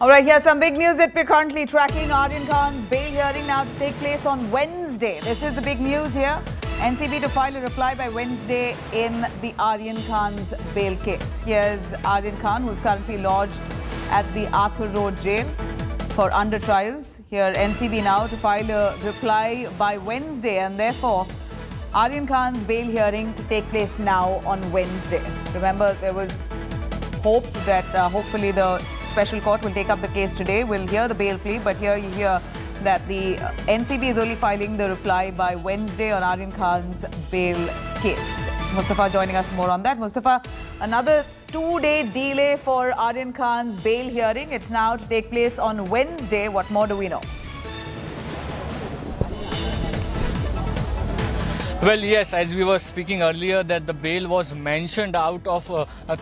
All right, here's some big news that we're currently tracking. Aryan Khan's bail hearing now to take place on Wednesday. This is the big news here. NCB to file a reply by Wednesday in the Aryan Khan's bail case. Here's Aryan Khan, who's currently lodged at the Arthur Road jail for under trials. Here, NCB now to file a reply by Wednesday, and therefore Aryan Khan's bail hearing to take place now on Wednesday. Remember, there was hope that hopefully the special court will take up the case today. We'll hear the bail plea, but here you hear that the NCB is only filing the reply by Wednesday on Aryan Khan's bail case. Mustafa joining us more on that. Mustafa, another 2-day delay for Aryan Khan's bail hearing. It's now to take place on Wednesday. What more do we know? Well, yes, as we were speaking earlier, that the bail was mentioned out of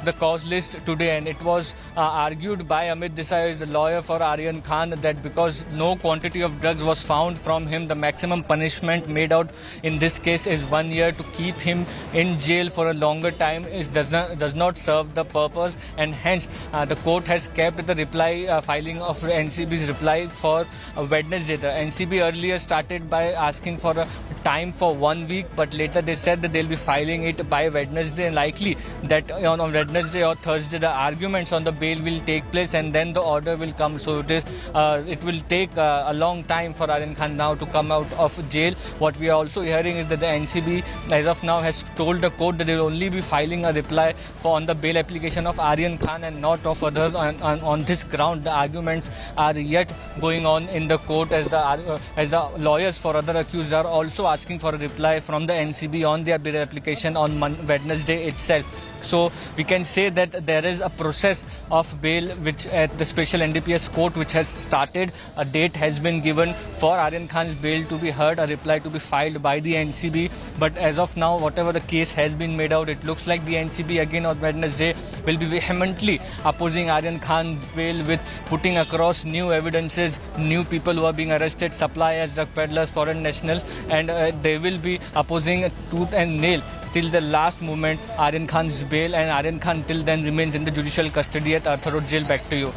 the cause list today, and it was argued by Amit Desai, the lawyer for Aryan Khan, that because no quantity of drugs was found from him, the maximum punishment made out in this case is 1 year. To keep him in jail for a longer time does not serve the purpose, and hence the court has kept the reply filing of NCB's reply for Wednesday. The NCB earlier started by asking for a time for 1 week, but later they said that they'll be filing it by Wednesday, and likely that on Wednesday or Thursday the arguments on the bail will take place and then the order will come. So it will take a long time for Aryan Khan now to come out of jail. What we are also hearing is that the NCB as of now has told the court that they will only be filing a reply on the bail application of Aryan Khan and not of others. On this ground, the arguments are yet going on in the court, as the lawyers for other accused are also asking for a reply from the NCB on their bail application on Wednesday itself. So we can say that there is a process of bail which at the special NDPS court which has started. A date has been given for Aryan Khan's bail to be heard, a reply to be filed by the NCB. But as of now, whatever the case has been made out, it looks like the NCB again on Wednesday will be vehemently opposing Aryan Khan's bail with putting across new evidences, new people who are being arrested, suppliers, drug peddlers, foreign nationals, and they will be opposing tooth and nail till the last moment Aryan Khan's bail, and Aryan Khan till then remains in the judicial custody at Arthur Road jail. Back to you.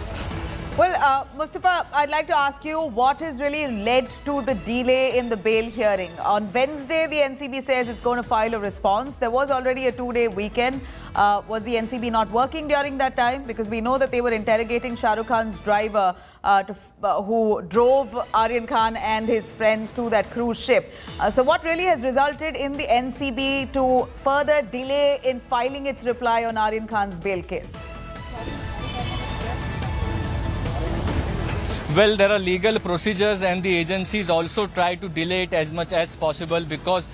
Well, Mustafa, I'd like to ask you what has really led to the delay in the bail hearing. On Wednesday, the NCB says it's going to file a response. There was already a 2-day weekend. Was the NCB not working during that time? Because we know that they were interrogating Shah Rukh Khan's driver who drove Aryan Khan and his friends to that cruise ship. So what really has resulted in the NCB to further delay in filing its reply on Aryan Khan's bail case? Well, there are legal procedures, and the agencies also try to delay it as much as possible, because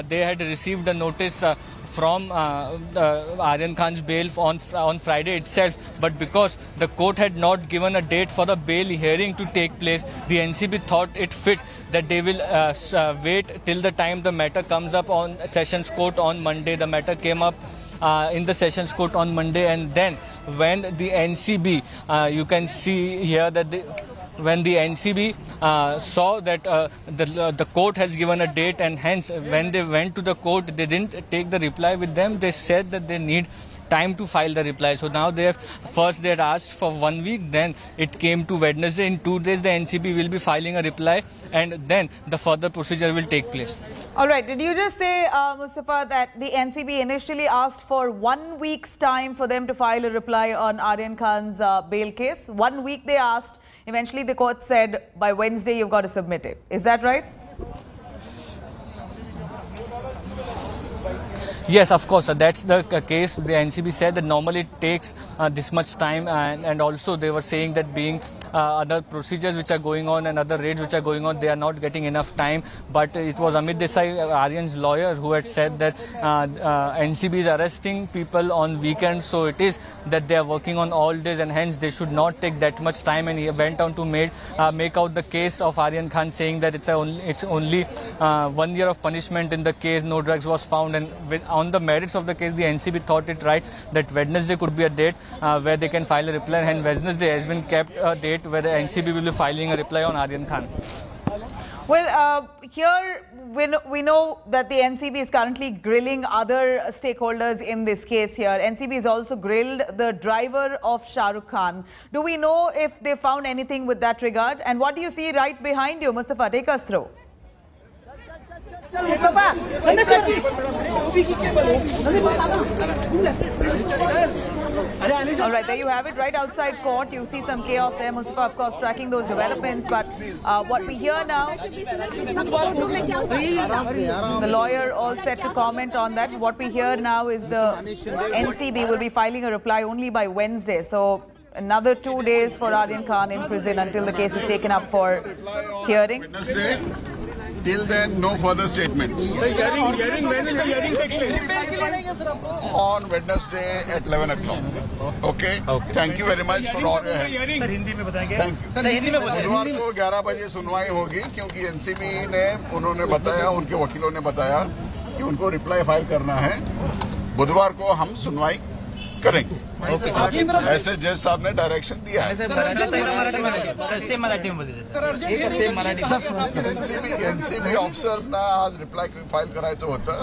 they had received a notice from Aryan Khan's bail on Friday itself. But because the court had not given a date for the bail hearing to take place, the NCB thought it fit that they will wait till the time the matter comes up on Sessions Court on Monday. The matter came up in the Sessions Court on Monday, and then when the NCB, you can see here that when the NCB saw that the court has given a date, and hence when they went to the court, they didn't take the reply with them. They said that they need time to file the reply. So now they had asked for 1 week, then it came to Wednesday. In 2 days the NCB will be filing a reply, and then the further procedure will take place. All right, did you just say, Mustafa, that the NCB initially asked for 1 week's time for them to file a reply on Aryan Khan's bail case? 1 week they asked. Eventually the court said by Wednesday you've got to submit it. Is that right? Yes, of course. That's the case. The NCB said that normally it takes this much time, and also they were saying that being other procedures which are going on and other raids which are going on, they are not getting enough time. But it was Amit Desai, Aryan's lawyer, who had said that NCB is arresting people on weekends, so it is that they are working on all days, and hence they should not take that much time. And he went on to make out the case of Aryan Khan, saying that it's only 1 year of punishment in the case, no drugs was found, and on the merits of the case, the NCB thought it right that Wednesday could be a date where they can file a reply, and Wednesday has been kept a date where the NCB will be filing a reply on Aryan Khan. Well, here we know that the NCB is currently grilling other stakeholders in this case here. NCB has also grilled the driver of Shah Rukh Khan. Do we know if they found anything with that regard? And what do you see right behind you, Mustafa? Take us through. All right, there you have it, right outside court. You see some chaos there. Mustafa, of course, tracking those developments. But what we hear now, the lawyer all set to comment on that. What we hear now is the NCB will be filing a reply only by Wednesday. So another 2 days for Aryan Khan in prison until the case is taken up for hearing. Till then, no further statements. When will the hearing take place? On Wednesday at 11 o'clock. Okay? Thank you very much for all your help. Thank you. बुधवार को 11 बजे सुनवाई होगी क्योंकि NCB ने उन्होंने बताया, उनके वकीलों ने बताया कि उनको रिप्लाई फाइल करना है। बुधवार को हम सुनवाई करेंगे। ऐसे जज साहब ने डायरेक्शन दिया है। एनसीबी ऑफिसर्सना आज रिप्लाय फाईल करायचं होतं,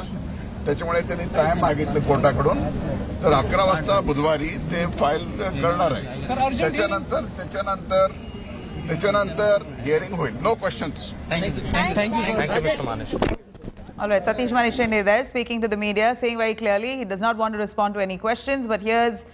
त्याच्यामुळे त्यांनी टाइम मागितलं कोर्टाकडून, तर 11 वाजता बुधवारी ते फाईल करणार आहे। त्याच्यानंतर हिअरिंग होईल। No questions. Thank you mister Manish. All right, Satish Manishende there speaking to the media, saying very clearly he does not want to respond to any questions. But here's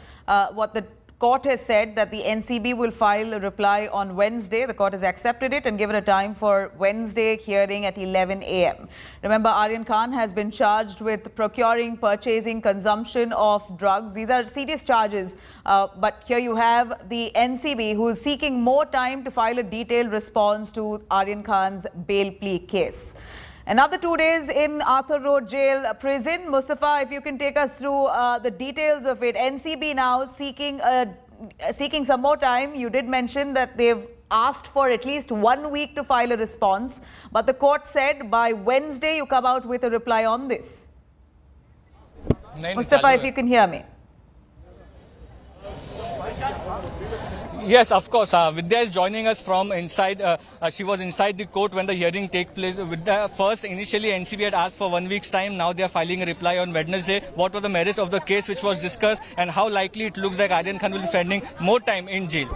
what the court has said, that the NCB will file a reply on Wednesday. The court has accepted it and given a time for Wednesday hearing at 11 a.m. Remember, Aryan Khan has been charged with procuring, purchasing, consumption of drugs. These are serious charges. But here you have the NCB who is seeking more time to file a detailed response to Aryan Khan's bail plea case. Another 2 days in Arthur Road Jail prison. Mustafa, if you can take us through the details of it. NCB now seeking some more time. You did mention that they've asked for at least 1 week to file a response. But the court said by Wednesday you come out with a reply on this. Mustafa, if you can hear me. Yes, of course. Vidya is joining us from inside. She was inside the court when the hearing take place. Vidya, first, initially NCB had asked for 1 week's time. Now they are filing a reply on Wednesday. What were the merits of the case which was discussed, and how likely it looks like Aryan Khan will be spending more time in jail?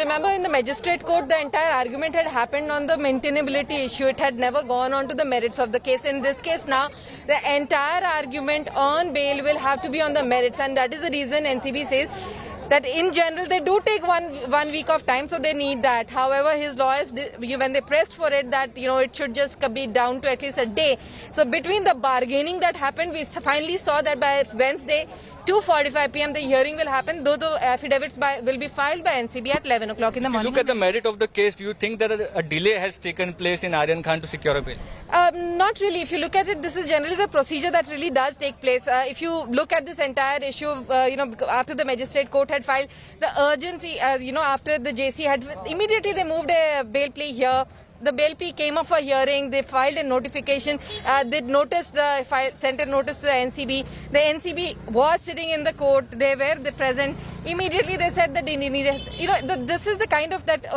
Remember, in the magistrate court, the entire argument had happened on the maintainability issue. It had never gone on to the merits of the case. In this case now, the entire argument on bail will have to be on the merits, and that is the reason NCB says that in general they do take one week of time, so they need that. However, his lawyers, when they pressed for it, that it should just be down to at least a day. So between the bargaining that happened, we finally saw that by Wednesday 2:45 p.m. the hearing will happen, though the affidavits will be filed by NCB at 11 o'clock in the morning. Look at the merit of the case. Do you think that a delay has taken place in Aryan Khan to secure a bail? Not really. If you look at it, this is generally the procedure that really does take place. If you look at this entire issue, after the magistrate court had filed the urgency, after the JC had immediately they moved a bail plea here. The bail plea came up for hearing. They filed a notification. They noticed sent a notice to the NCB. The NCB was sitting in the court. They were present. Immediately they said that they needed. This is the kind of that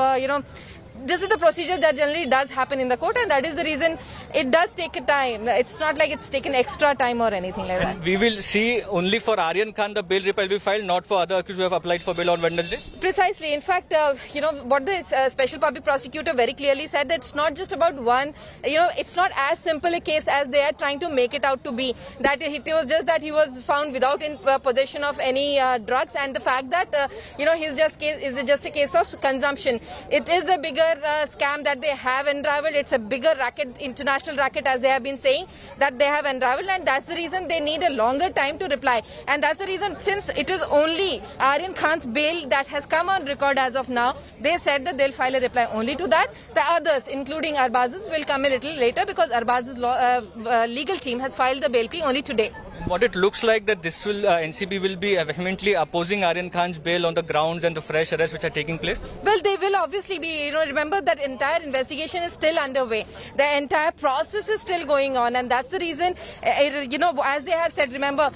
this is the procedure that generally does happen in the court, and that is the reason it does take a time. It's not like it's taken extra time or anything like that. We will see only for Aryan Khan the bail reply will be filed, not for other accused who have applied for bail on Wednesday? Precisely. In fact, what the special public prosecutor very clearly said, that it's not just about one, it's not as simple a case as they are trying to make it out to be. That it was just that he was found without possession of any drugs, and the fact that, his case is just a case of consumption. It is a bigger scam that they have unraveled. It's a bigger racket, international racket, as they have been saying, that they have unraveled, and that's the reason they need a longer time to reply. And that's the reason, since it is only Aryan Khan's bail that has come on record as of now, they said that they'll file a reply only to that. The others, including Arbaz's, will come a little later, because Arbaz's legal team has filed the bail plea only today. What it looks like that this will NCB will be vehemently opposing Aryan Khan's bail on the grounds and the fresh arrests which are taking place. Well, they will obviously be. Remember that entire investigation is still underway. The entire process is still going on, and that's the reason. As they have said, remember,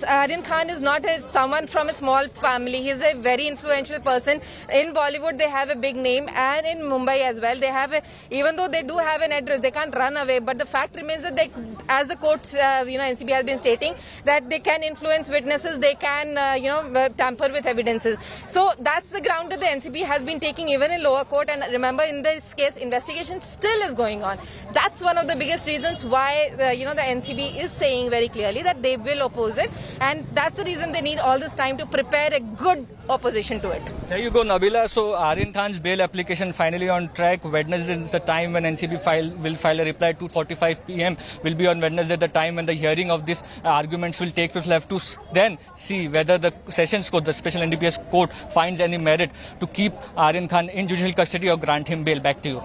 Aryan Khan is not someone from a small family. He's a very influential person. In Bollywood, they have a big name, and in Mumbai as well. They have even though they do have an address, they can't run away. But the fact remains that they, as the courts, NCB has been stating, that they can influence witnesses, they can, tamper with evidences. So that's the ground that the NCB has been taking even in lower court. And remember, in this case, investigation still is going on. That's one of the biggest reasons why, the NCB is saying very clearly that they will oppose it. And that's the reason they need all this time to prepare a good opposition to it. There you go, Nabila. So Aryan Khan's bail application finally on track. Wednesday is the time when NCB will file a reply. 2:45 p.m. will be on Wednesday, the time when the hearing of these arguments will take place. We'll have to then see whether the Sessions Court, the Special NDPS Court, finds any merit to keep Aryan Khan in judicial custody or grant him bail. Back to you.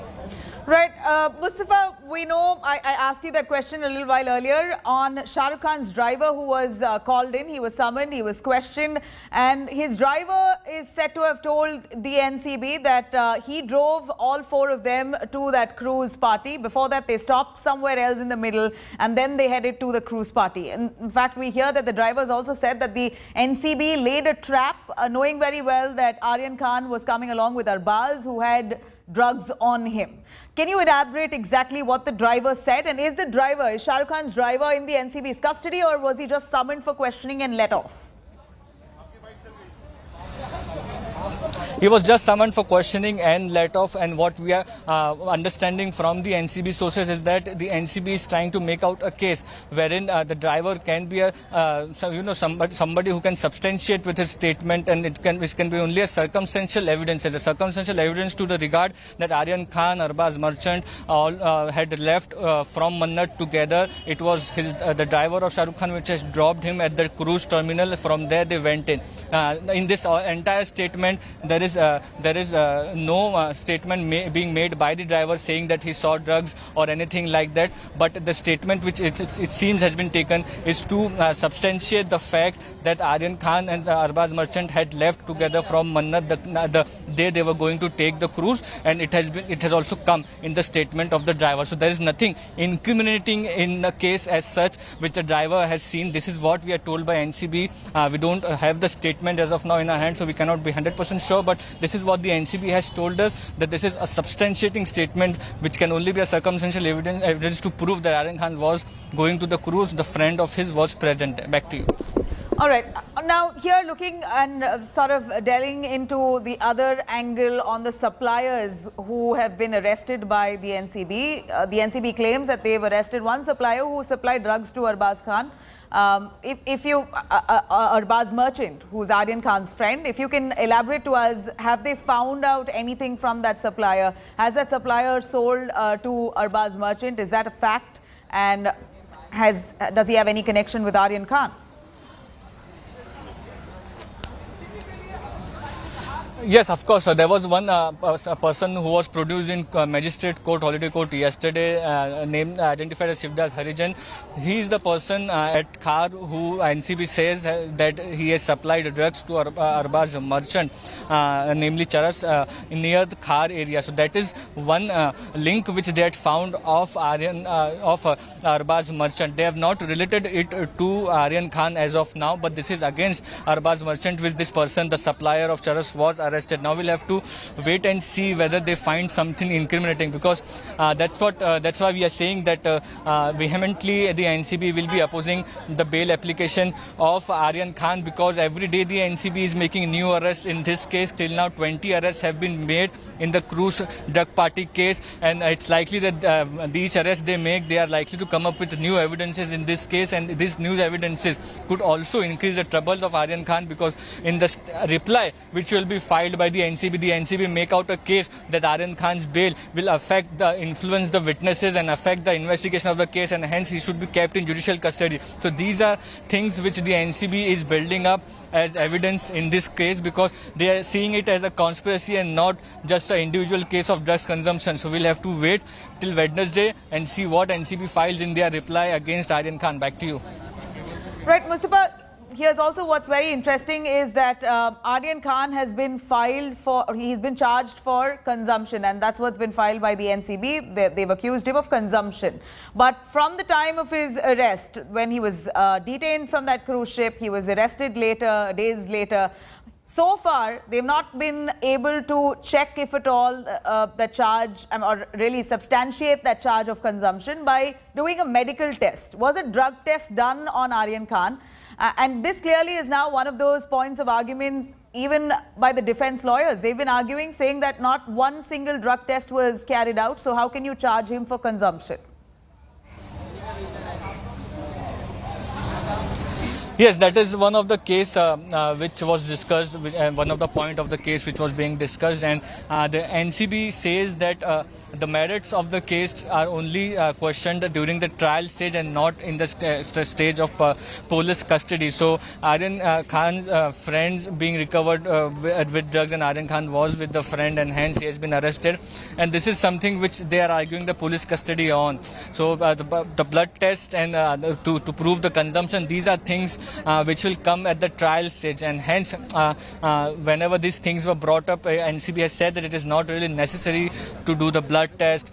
Right. Mustafa, we know, I asked you that question a little while earlier on Shah Rukh Khan's driver who was called in. He was summoned, he was questioned, and his driver is said to have told the NCB that he drove all four of them to that cruise party. Before that, they stopped somewhere else in the middle, and then they headed to the cruise party. And in fact, we hear that the drivers also said that the NCB laid a trap, knowing very well that Aryan Khan was coming along with Arbaz, who had drugs on him. Can you elaborate exactly what the driver said? And is Shah Rukh Khan's driver in the NCB's custody, or was he just summoned for questioning and let off? He was just summoned for questioning and let off, and what we are understanding from the NCB sources is that the NCB is trying to make out a case wherein the driver can be somebody who can substantiate with his statement, and it can be only a circumstantial evidence, as a circumstantial evidence to the regard that Aryan Khan, Arbaz Merchant all had left from Mannat together. It was the driver of Shah Rukh Khan which has dropped him at the cruise terminal. From there they went in. In this entire statement, there is no statement being made by the driver saying that he saw drugs or anything like that. But the statement which it seems has been taken is to substantiate the fact that Aryan Khan and Arbaz Merchant had left together from Mannat the day they were going to take the cruise, and it has also come in the statement of the driver. So there is nothing incriminating in the case as such which the driver has seen. This is what we are told by NCB. We don't have the statement as of now in our hand, so we cannot be 100% sure, but this is what the NCB has told us, that this is a substantiating statement which can only be a circumstantial evidence to prove that Aryan Khan was going to the cruise. The friend of his was present. Back to you. All right. Now, here looking and sort of delving into the other angle on the suppliers who have been arrested by the NCB. The NCB claims that they've arrested one supplier who supplied drugs to Arbaz Khan. Arbaz Merchant, who's Aryan Khan's friend, if you can elaborate to us, have they found out anything from that supplier? Has that supplier sold to Arbaz Merchant? Is that a fact? And does he have any connection with Aryan Khan? Yes, of course. There was one person who was produced in magistrate court, holiday court yesterday, identified as Shivdas Harijan. He is the person at Khar who NCB says that he has supplied drugs to Arbaz Merchant, namely Charas, near the Khar area. So that is one link which they had found of Arbaz Merchant. They have not related it to Aryan Khan as of now, but this is against Arbaz Merchant, which this person, the supplier of Charas, was arrested. Now we'll have to wait and see whether they find something incriminating, because that's why we are saying that vehemently the NCB will be opposing the bail application of Aryan Khan, because every day the NCB is making new arrests. In this case, till now 20 arrests have been made in the cruise drug party case, and it's likely that each arrest they make, they are likely to come up with new evidences in this case, and these new evidences could also increase the troubles of Aryan Khan, because in the reply which will be filed by the NCB make out a case that Aryan Khan's bail will influence the witnesses and affect the investigation of the case, and hence he should be kept in judicial custody. So these are things which the NCB is building up as evidence in this case, because they are seeing it as a conspiracy and not just an individual case of drugs consumption. So we'll have to wait till Wednesday and see what NCB files in their reply against Aryan Khan. Back to you. Right, Mustafa. Here's also what's very interesting is that Aryan Khan has been he's been charged for consumption, and that's what's been filed by the NCB. They've accused him of consumption. But from the time of his arrest, when he was detained from that cruise ship, he was arrested later, days later. So far, they've not been able to check, if at all, the charge or really substantiate that charge of consumption by doing a medical test. Was a drug test done on Aryan Khan? And this clearly is now one of those points of arguments even by the defense lawyers. They've been arguing, saying that not one single drug test was carried out. So how can you charge him for consumption? Yes, that is one of the case which was discussed, one of the point of the case which was being discussed, and the NCB says that the merits of the case are only questioned during the trial stage and not in the stage of police custody. So Aryan Khan's friends being recovered with drugs, and Aryan Khan was with the friend, and hence he has been arrested. And this is something which they are arguing the police custody on. So the blood test and to prove the consumption, these are things which will come at the trial stage, and hence whenever these things were brought up, NCB has said that it is not really necessary to do the blood test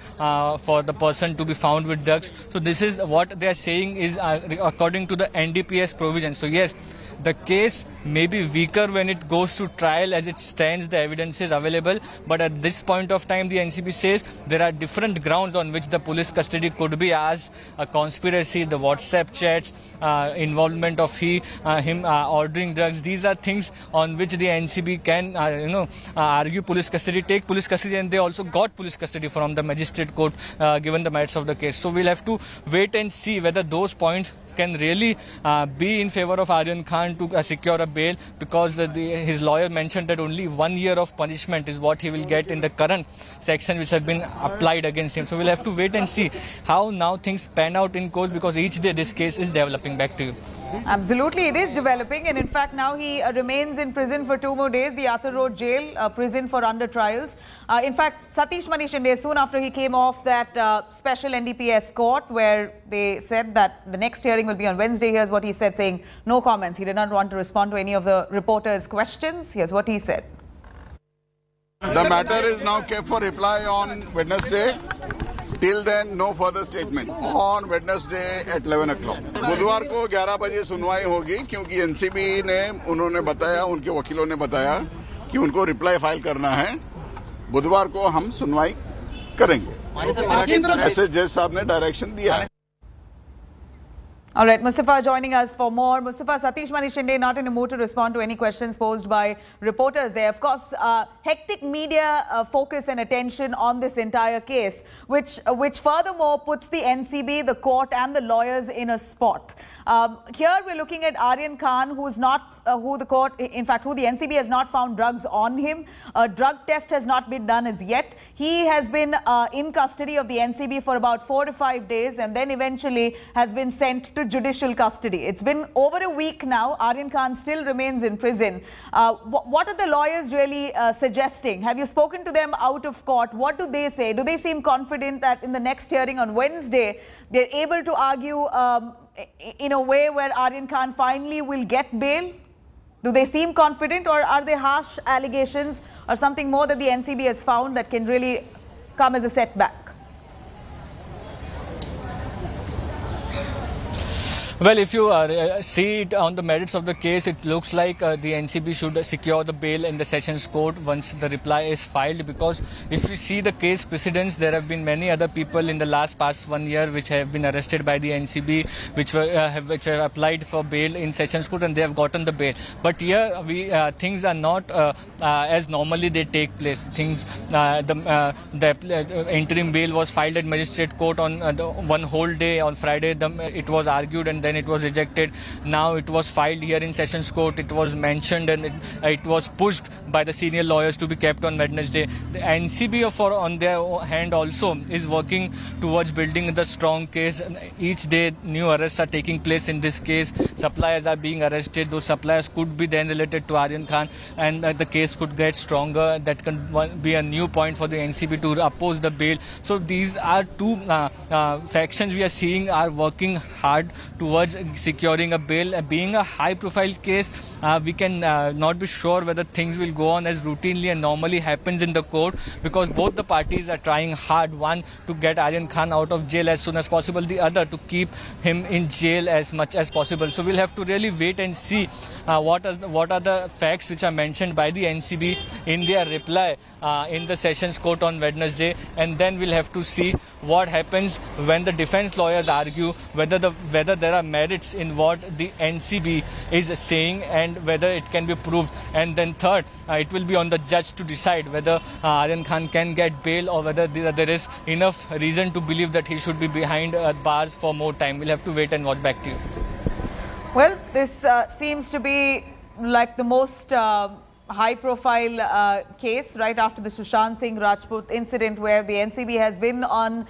for the person to be found with drugs. So this is what they are saying is according to the NDPS provision. So yes, the case may be weaker when it goes to trial as it stands, the evidence is available. But at this point of time, the NCB says there are different grounds on which the police custody could be asked. A conspiracy, the WhatsApp chats, involvement of him ordering drugs. These are things on which the NCB can, argue police custody, take police custody, and they also got police custody from the magistrate court given the merits of the case. So we'll have to wait and see whether those points can really be in favor of Aryan Khan to secure a bail, because his lawyer mentioned that only 1 year of punishment is what he will get in the current section which have been applied against him. So we'll have to wait and see how now things pan out in court, because each day this case is developing. Back to you. Absolutely, it is developing, and in fact now he remains in prison for 2 more days, the Athar Road jail, prison for under trials. In fact, Satish Mani Shinde, soon after he came off that special NDPS court where they said that the next hearing will be on Wednesday, here's what he said, saying no comments. He did not want to respond to any of the reporters' questions. Here's what he said. The matter is now kept for reply on Wednesday. Till then, no further statement. On Wednesday at 11 o'clock. बुधवार को 11 बजे सुनवाई होगी, क्योंकि NCB ने उन्होंने बताया, उनके वकीलों ने बताया कि उनको रिप्लाई फाइल करना है. बुधवार को हम सुनवाई करेंगे. ऐसे जज साहब ने डायरेक्शन दिया है. All right, Mustafa joining us for more. Mustafa, Satish Mani Shinde not in a mood to respond to any questions posed by reporters there. Of course, hectic media focus and attention on this entire case, which furthermore puts the NCB, the court and the lawyers in a spot. Here we're looking at Aryan Khan, who the NCB has not found drugs on him. A drug test has not been done as yet. He has been in custody of the NCB for about 4 to 5 days, and then eventually has been sent to judicial custody. It's been over a week now. Aryan Khan still remains in prison. What are the lawyers really suggesting? Have you spoken to them out of court? What do they say? Do they seem confident that in the next hearing on Wednesday, they're able to argue in a way where Aryan Khan finally will get bail? Do they seem confident, or are they harsh allegations or something more that the NCB has found that can really come as a setback? Well, if you see it on the merits of the case, it looks like the NCB should secure the bail in the Sessions Court once the reply is filed, because if we see the case precedents, there have been many other people in the past 1 year which have been arrested by the NCB, which have applied for bail in Sessions Court, and they have gotten the bail. But here things are not as normally they take place. The interim bail was filed at Magistrate Court on one whole day on Friday. It was argued and then it was rejected. Now it was filed here in Sessions Court. It was mentioned and it was pushed by the senior lawyers to be kept on Wednesday. The NCB on their hand also is working towards building the strong case. Each day new arrests are taking place in this case. Suppliers are being arrested. Those suppliers could be then related to Aryan Khan, and the case could get stronger. That can be a new point for the NCB to oppose the bail. So these are two factions we are seeing are working hard towards towards securing a bail. Being a high-profile case, we can not be sure whether things will go on as routinely and normally happens in the court, because both the parties are trying hard, one to get Aryan Khan out of jail as soon as possible, the other to keep him in jail as much as possible. So we'll have to really wait and see what are the facts which are mentioned by the NCB in their reply in the Sessions Court on Wednesday, and then we'll have to see what happens when the defense lawyers argue whether there are merits in what the NCB is saying and whether it can be proved. And then third, it will be on the judge to decide whether Aryan Khan can get bail or whether there is enough reason to believe that he should be behind bars for more time. We'll have to wait and watch. Back to you. Well, this seems to be like the most high-profile case right after the Sushant Singh Rajput incident, where the NCB has been on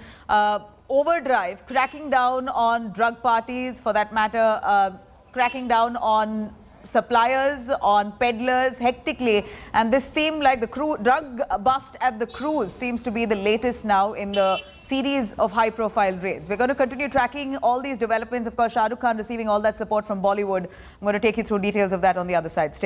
overdrive, cracking down on drug parties, for that matter, cracking down on suppliers, on peddlers hectically. And this seemed like the drug bust at the cruise seems to be the latest now in the series of high-profile raids. We're going to continue tracking all these developments. Of course, Shah Rukh Khan receiving all that support from Bollywood. I'm going to take you through details of that on the other side. Stay